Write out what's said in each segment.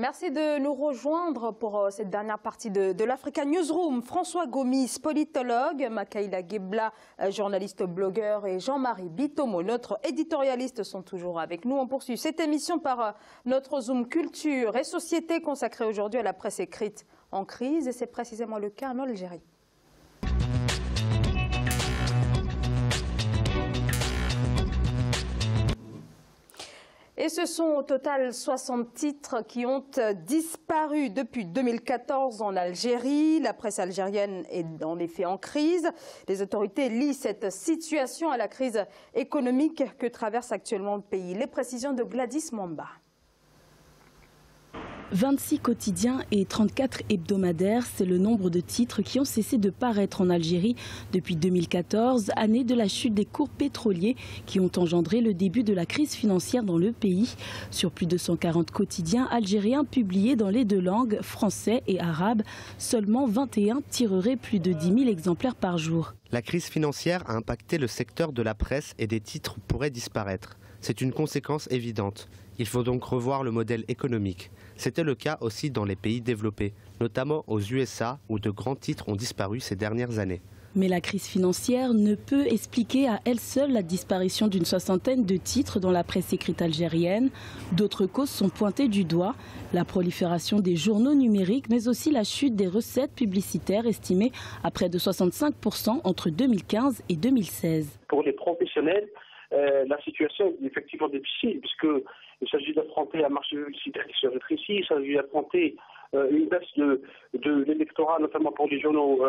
Merci de nous rejoindre pour cette dernière partie de l'Africa Newsroom. François Gomis, politologue, Makaïla Gebla, journaliste blogueur et Jean-Marie Bitomo, notre éditorialiste, sont toujours avec nous. On poursuit cette émission par notre Zoom Culture et Société consacrée aujourd'hui à la presse écrite en crise, et c'est précisément le cas en Algérie. Et ce sont au total 60 titres qui ont disparu depuis 2014 en Algérie. La presse algérienne est en effet en crise. Les autorités lient cette situation à la crise économique que traverse actuellement le pays. Les précisions de Gladys Mamba. 26 quotidiens et 34 hebdomadaires, c'est le nombre de titres qui ont cessé de paraître en Algérie depuis 2014, année de la chute des cours pétroliers qui ont engendré le début de la crise financière dans le pays. Sur plus de 140 quotidiens algériens publiés dans les deux langues, français et arabe, seulement 21 tireraient plus de 10 000 exemplaires par jour. La crise financière a impacté le secteur de la presse et des titres pourraient disparaître. C'est une conséquence évidente. Il faut donc revoir le modèle économique. C'était le cas aussi dans les pays développés, notamment aux USA où de grands titres ont disparu ces dernières années. Mais la crise financière ne peut expliquer à elle seule la disparition d'une soixantaine de titres dans la presse écrite algérienne. D'autres causes sont pointées du doigt, la prolifération des journaux numériques, mais aussi la chute des recettes publicitaires estimées à près de 65% entre 2015 et 2016. Pour les professionnels, la situation est effectivement difficile puisqu'il s'agit d'affronter un marché publicitaire qui se rétrécit, il s'agit d'affronter une baisse de l'électorat, notamment pour les journaux,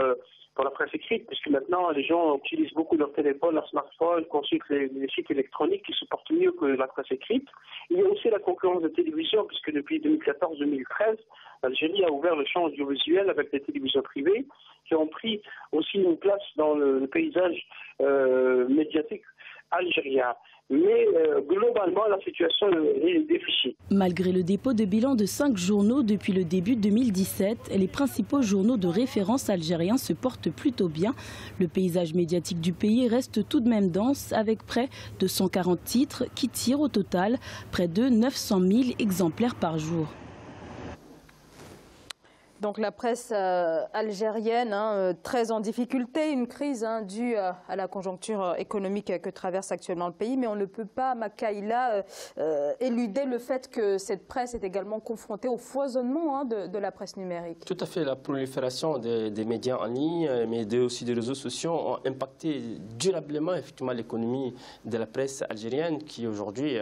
pour la presse écrite, puisque maintenant les gens utilisent beaucoup leur téléphone, leur smartphone, consultent les sites électroniques qui se portent mieux que la presse écrite. Il y a aussi la concurrence de télévision, puisque depuis 2014-2013, l'Algérie a ouvert le champ audiovisuel avec des télévisions privées qui ont pris aussi une place dans le paysage médiatique algérien. Mais globalement, la situation est difficile. Malgré le dépôt de bilan de 5 journaux depuis le début 2017, les principaux journaux de référence algériens se portent plutôt bien. Le paysage médiatique du pays reste tout de même dense, avec près de 140 titres qui tirent au total près de 900 000 exemplaires par jour. Donc la presse algérienne très en difficulté, une crise due à la conjoncture économique que traverse actuellement le pays. Mais on ne peut pas, Makaïla, éluder le fait que cette presse est également confrontée au foisonnement de la presse numérique. Tout à fait, la prolifération des médias en ligne, mais aussi des réseaux sociaux ont impacté durablement effectivement l'économie de la presse algérienne qui aujourd'hui,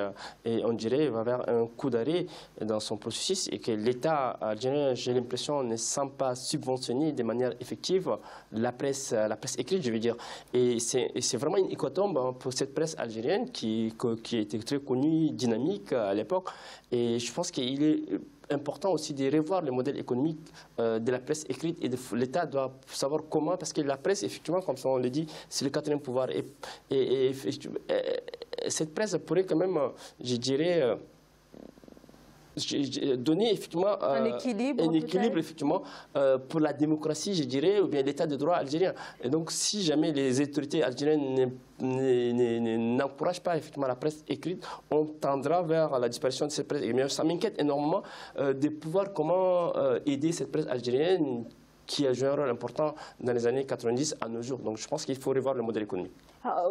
on dirait, va vers un coup d'arrêt dans son processus et que l'État algérien, j'ai l'impression, ne semble pas subventionner de manière effective la presse écrite, je veux dire. Et c'est vraiment une hécatombe pour cette presse algérienne qui était très connue, dynamique à l'époque. Et je pense qu'il est important aussi de revoir le modèle économique de la presse écrite et l'État doit savoir comment, parce que la presse, effectivement, comme on le dit, c'est le quatrième pouvoir. Et cette presse pourrait quand même, je dirais, donner effectivement un équilibre effectivement, pour la démocratie, je dirais, ou bien l'état de droit algérien. Et donc, si jamais les autorités algériennes n'encouragent pas effectivement la presse écrite, on tendra vers la disparition de cette presse. Mais ça m'inquiète énormément de pouvoir comment aider cette presse algérienne qui a joué un rôle important dans les années 90 à nos jours. Donc je pense qu'il faut revoir le modèle économique.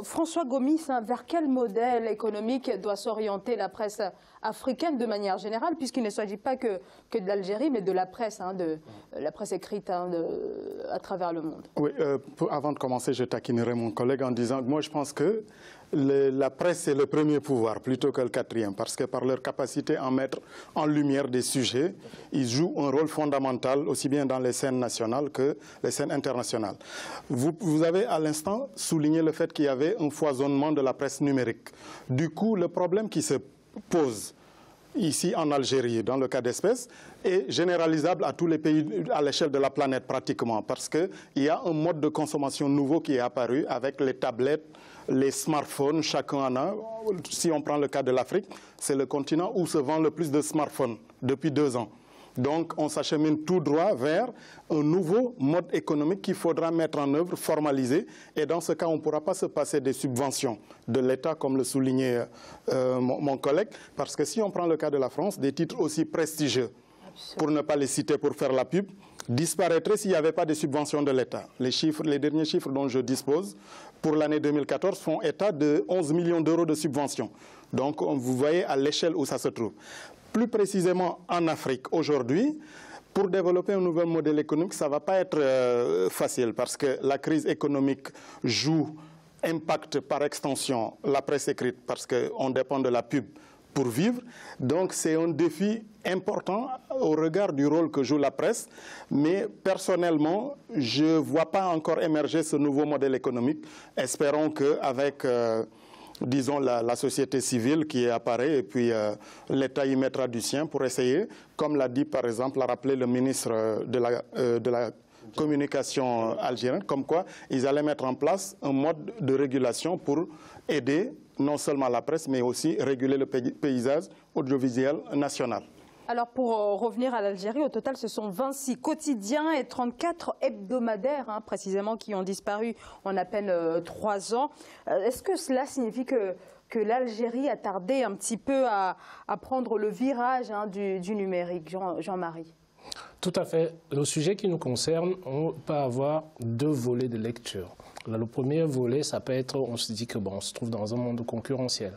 François Gomis, vers quel modèle économique doit s'orienter la presse africaine de manière générale, puisqu'il ne s'agit pas que de l'Algérie, mais de la presse, de la presse écrite à travers le monde? Oui, avant de commencer, je taquinerai mon collègue en disant que moi je pense que la presse est le premier pouvoir plutôt que le quatrième, parce que par leur capacité à mettre en lumière des sujets, ils jouent un rôle fondamental aussi bien dans les scènes nationales que les scènes internationales. Vous avez à l'instant souligné le fait qu'il y avait un foisonnement de la presse numérique. Du coup, le problème qui se pose ici en Algérie, dans le cas d'espèce, est généralisable à tous les pays à l'échelle de la planète pratiquement, parce qu'il y a un mode de consommation nouveau qui est apparu avec les tablettes, les smartphones, chacun en a. Si on prend le cas de l'Afrique, c'est le continent où se vend le plus de smartphones depuis 2 ans. Donc on s'achemine tout droit vers un nouveau mode économique qu'il faudra mettre en œuvre, formaliser. Et dans ce cas, on ne pourra pas se passer des subventions de l'État, comme le soulignait mon collègue. Parce que si on prend le cas de la France, des titres aussi prestigieux pour ne pas les citer pour faire la pub, disparaîtraient s'il n'y avait pas de subventions de l'État. Les derniers chiffres dont je dispose pour l'année 2014 font état de 11 millions d'euros de subventions. Donc vous voyez à l'échelle où ça se trouve. Plus précisément en Afrique aujourd'hui, pour développer un nouvel modèle économique, ça ne va pas être facile parce que la crise économique impacte par extension la presse écrite parce qu'on dépend de la pub pour vivre. Donc c'est un défi important au regard du rôle que joue la presse. Mais personnellement, je ne vois pas encore émerger ce nouveau modèle économique. Espérons qu'avec, disons, la société civile qui apparaît et puis l'État y mettra du sien pour essayer, comme l'a dit par exemple, l'a rappelé le ministre de la communication algérienne, comme quoi ils allaient mettre en place un mode de régulation pour aider non seulement la presse, mais aussi réguler le paysage audiovisuel national. Alors pour revenir à l'Algérie, au total ce sont 26 quotidiens et 34 hebdomadaires précisément qui ont disparu en à peine 3 ans. Est-ce que cela signifie que l'Algérie a tardé un petit peu à prendre le virage du numérique, Jean-Marie? Tout à fait. Le sujet qui nous concerne, on peut avoir 2 volets de lecture. Là, le premier volet, ça peut être, on se dit que on se trouve dans un monde concurrentiel.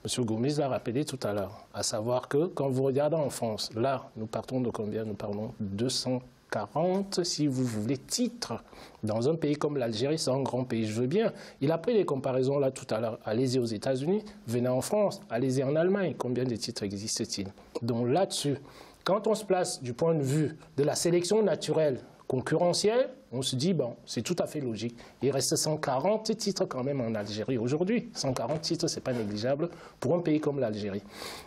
M. Gomis l'a rappelé tout à l'heure, à savoir que quand vous regardez en France, là, nous partons de combien? Nous parlons de 240, si vous voulez, titres. Dans un pays comme l'Algérie, c'est un grand pays, je veux bien. Il a pris les comparaisons là tout à l'heure. Allez-y aux États-Unis, venez en France, allez-y en Allemagne. Combien de titres existent-ils? Donc là-dessus, quand on se place du point de vue de la sélection naturelle concurrentielle, on se dit, bon, c'est tout à fait logique. Il reste 140 titres quand même en Algérie aujourd'hui. 140 titres, ce n'est pas négligeable pour un pays comme l'Algérie.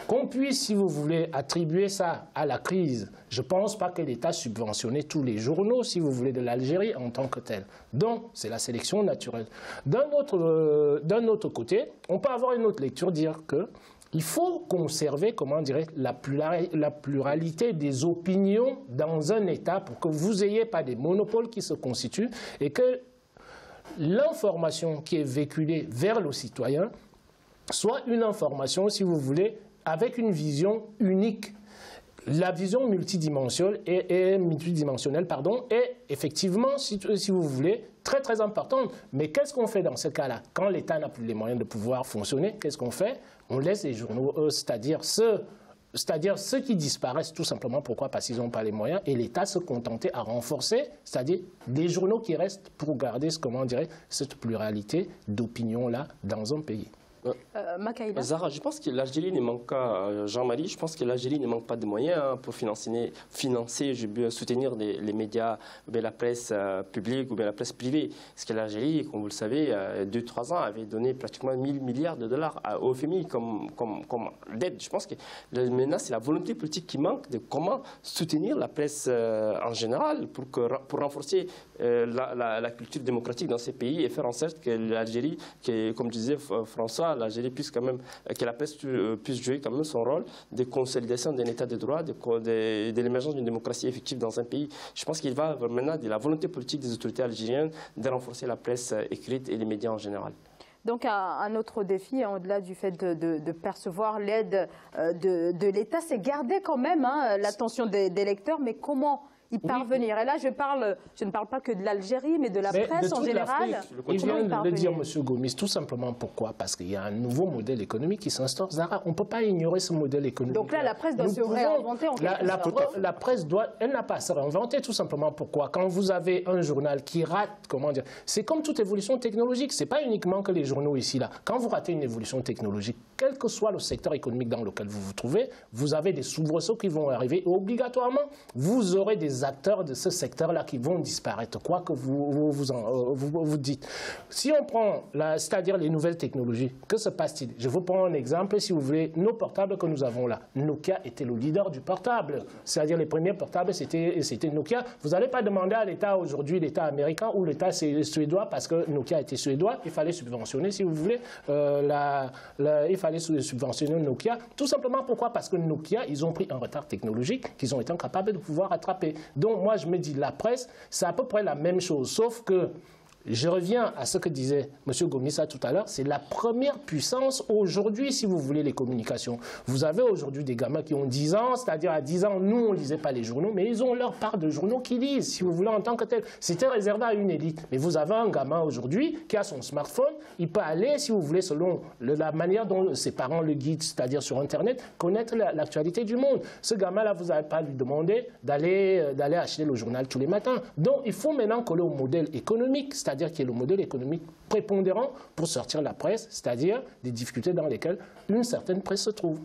Qu'on puisse, si vous voulez, attribuer ça à la crise, je ne pense pas que l'État subventionnait tous les journaux, si vous voulez, de l'Algérie en tant que tel. Donc, c'est la sélection naturelle. D'un autre côté, on peut avoir une autre lecture, dire que il faut conserver, comment dirais, la pluralité des opinions dans un État pour que vous n'ayez pas des monopoles qui se constituent et que l'information qui est véhiculée vers le citoyen soit une information, si vous voulez, avec une vision unique. La vision multidimensionnelle est effectivement, si vous voulez, très très importante. Mais qu'est-ce qu'on fait dans ce cas-là? Quand l'État n'a plus les moyens de pouvoir fonctionner, qu'est-ce qu'on fait? On laisse les journaux, c'est-à-dire ceux qui disparaissent tout simplement. Pourquoi? Parce qu'ils n'ont pas les moyens. Et l'État se contentait à renforcer, c'est-à-dire des journaux qui restent pour garder, comment dirais, cette pluralité d'opinions-là dans un pays. Zahra, je pense que l'Algérie ne manque pas, Jean-Marie, je pense que l'Algérie ne manque pas de moyens pour financer soutenir les médias, ou bien la presse publique ou bien la presse privée. Parce que l'Algérie, comme vous le savez, 2-3 ans, avait donné pratiquement 1000 milliards de dollars au FMI comme d'aide. Je pense que maintenant, c'est la volonté politique qui manque de comment soutenir la presse en général pour renforcer la culture démocratique dans ces pays et faire en sorte que l'Algérie, comme disait François, l'Algérie puisse quand même, que la presse puisse jouer quand même son rôle de consolidation d'un état de droit, de l'émergence d'une démocratie effective dans un pays. Je pense qu'il va maintenant de la volonté politique des autorités algériennes de renforcer la presse écrite et les médias en général. Donc un autre défi, au-delà du fait de percevoir l'aide de l'État, c'est garder quand même l'attention des lecteurs, mais comment y parvenir? Et là, je ne parle pas que de l'Algérie, mais de la presse en général. Il vient de le dire, M. Gomis, tout simplement. Pourquoi? Parce qu'il y a un nouveau modèle économique qui s'instaure. Zahra, on ne peut pas ignorer ce modèle économique. Donc là, la presse doit se réinventer en quelque sorte. La presse elle n'a pas à se réinventer, tout simplement. Pourquoi? Quand vous avez un journal qui rate, comment dire, c'est comme toute évolution technologique. Ce n'est pas uniquement que les journaux ici, là. Quand vous ratez une évolution technologique, quel que soit le secteur économique dans lequel vous vous trouvez, vous avez des soubresauts qui vont arriver. Et obligatoirement, vous aurez des acteurs de ce secteur-là qui vont disparaître, quoi que vous dites. Si on prend, c'est-à-dire les nouvelles technologies, que se passe-t-il? Je vous prends un exemple, si vous voulez, nos portables que nous avons là. Nokia était le leader du portable, c'est-à-dire les premiers portables, c'était Nokia. Vous n'allez pas demander à l'État aujourd'hui, l'État américain ou l'État suédois, parce que Nokia était suédois, il fallait subventionner, si vous voulez, il fallait subventionner Nokia. Tout simplement pourquoi? Parce que Nokia, ils ont pris un retard technologique qu'ils ont été incapables de pouvoir rattraper. Donc moi, je me dis, la presse, c'est à peu près la même chose, sauf que Je reviens à ce que disait M. Gomissa tout à l'heure, c'est la première puissance aujourd'hui, si vous voulez, les communications. Vous avez aujourd'hui des gamins qui ont 10 ans, c'est-à-dire à 10 ans, nous, on ne lisait pas les journaux, mais ils ont leur part de journaux qu'ils lisent, si vous voulez, en tant que tel. C'était réservé à une élite. Mais vous avez un gamin aujourd'hui qui a son smartphone, il peut aller, si vous voulez, selon la manière dont ses parents le guident, c'est-à-dire sur Internet, connaître l'actualité du monde. Ce gamin-là, vous n'avez pas à lui demander d'aller acheter le journal tous les matins. Donc, il faut maintenant coller au modèle économique, c'est-à-dire qui est le modèle économique prépondérant pour sortir la presse, c'est-à-dire des difficultés dans lesquelles une certaine presse se trouve.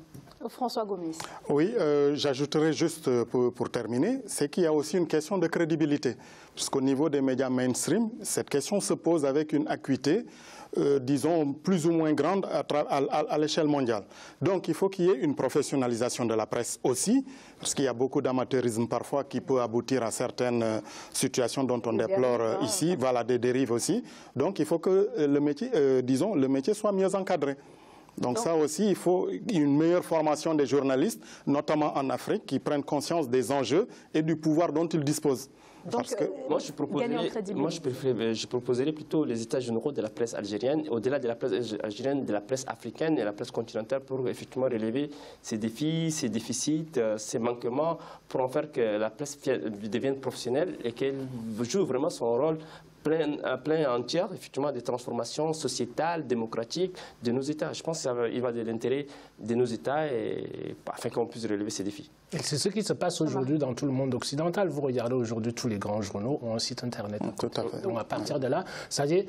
François Gomis. Oui, j'ajouterai juste pour terminer, c'est qu'il y a aussi une question de crédibilité. Puisqu'au niveau des médias mainstream, cette question se pose avec une acuité, disons, plus ou moins grande à l'échelle mondiale. Donc il faut qu'il y ait une professionnalisation de la presse aussi, parce qu'il y a beaucoup d'amateurisme parfois qui peut aboutir à certaines situations dont on déplore ici, voilà, des dérives aussi. Donc il faut que le métier, disons, le métier soit mieux encadré. Donc ça aussi, il faut une meilleure formation des journalistes, notamment en Afrique, qui prennent conscience des enjeux et du pouvoir dont ils disposent. Donc, moi, je proposerais plutôt les états généraux de la presse algérienne, au-delà de la presse algérienne, de la presse africaine et la presse continentale, pour effectivement relever ces défis, ces déficits, ces manquements, pour en faire que la presse devienne professionnelle et qu'elle joue vraiment son rôle plein entier, effectivement, des transformations sociétales, démocratiques de nos États. Je pense qu'il va de l'intérêt de nos États afin qu'on puisse relever ces défis. Et c'est ce qui se passe aujourd'hui dans tout le monde occidental. Vous regardez aujourd'hui, tous les grands journaux ont un site Internet. Tout à fait. Donc à partir de là, c'est-à-dire,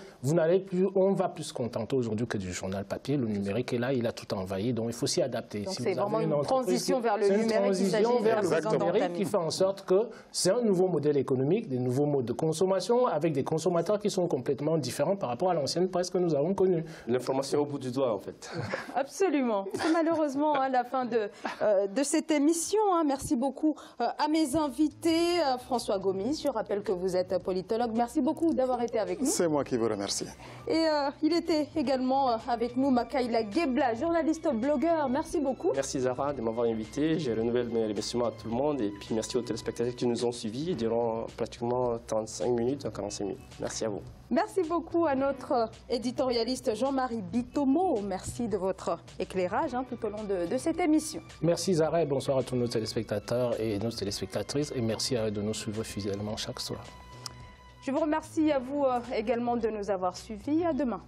on va plus se contenter aujourd'hui que du journal papier. Le numérique est là, il a tout envahi, donc il faut s'y adapter. Donc c'est vraiment une transition vers le numérique. C'est une transition vers le numérique qui fait en sorte que c'est un nouveau modèle économique, des nouveaux modes de consommation, avec des consommateurs qui sont complètement différents par rapport à l'ancienne presse que nous avons connue. L'information au bout du doigt, en fait. Absolument. C'est malheureusement la fin de cette émission. Merci beaucoup à mes invités. François Gomis, je rappelle que vous êtes politologue. Merci beaucoup d'avoir été avec nous. C'est moi qui vous remercie. Et il était également avec nous Makaïla Gebla, journaliste blogueur. Merci beaucoup. Merci Zahra de m'avoir invité. Je renouvelle mes remerciements à tout le monde et puis merci aux téléspectateurs qui nous ont suivis durant pratiquement 35 minutes à 45 minutes. Merci à vous. Merci beaucoup à notre éditorialiste Jean-Marie Bitomo. Merci de votre éclairage tout au long de cette émission. Merci Zahra et bonsoir à tous nos téléspectateurs et nos téléspectatrices et merci de nous suivre fidèlement chaque soir. Je vous remercie à vous également de nous avoir suivis. À demain.